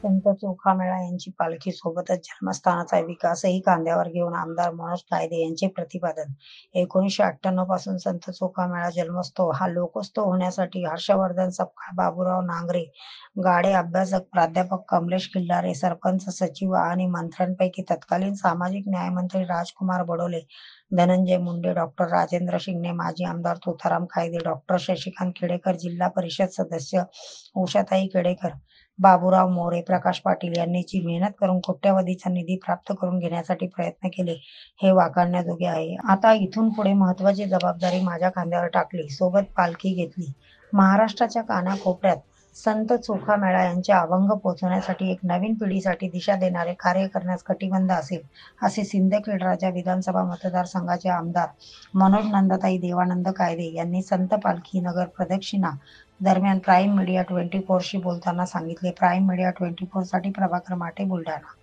संत चोखामेळा यांची पालखी सोबतच जन्मस्थानाचा विकासही खांद्यावर घेऊन आमदार मनोज कायदे यांचे प्रतिपादन. 1998 पासून संत चोखामेळा जन्मोत्सव हा लोकोत्सव होण्यासाठी हर्षवर्धन सपकाळ, बाबूराव नांगरे, गाडे अभ्यासक, प्राध्यापक कमलेश खिल्लारे, सरपंच, सचिव आणि मंत्र्यांपैकी तत्कालीन सामाजिक न्याय मंत्री राजकुमार बडोले, धनंजय मुंडे, डॉक्टर राजेंद्र शिंगणे, माजी आमदार तुकाराम कायदे, डॉक्टर शशिकांत खेडेकर, जिल्हा परिषद सदस्य उषाताई खेडेकर, बाबूराव मोरे, प्रकाश पाटील यांनी जी मेहनत करून कोट्यवधीचा निधी प्राप्त करून घेण्यासाठी प्रयत्न केले, हे वाखाणण्याजोगे आहे. आता इथून पुढे महत्त्वाची जबाबदारी माझ्या खांद्यावर टाकली, सोबत पालखी घेतली. महाराष्ट्राच्या कानाकोपऱ्यात संत चोखामेळा यांचे अभंग पोहोचवण्यासाठी एक नवीन पिढीसाठी दिशा देणारे कार्य करण्यास कटिबद्ध असेल, असे सिंदखेडराजा विधानसभा मतदारसंघाचे आमदार मनोज नंदाताई देवानंद कायदे यांनी संत पालखी नगर प्रदक्षिणा दरम्यान प्राईम मीडिया 24 शी बोलताना सांगितले. प्राईम मीडिया 24 साठी प्रभाकर माटे, बुलढाणा.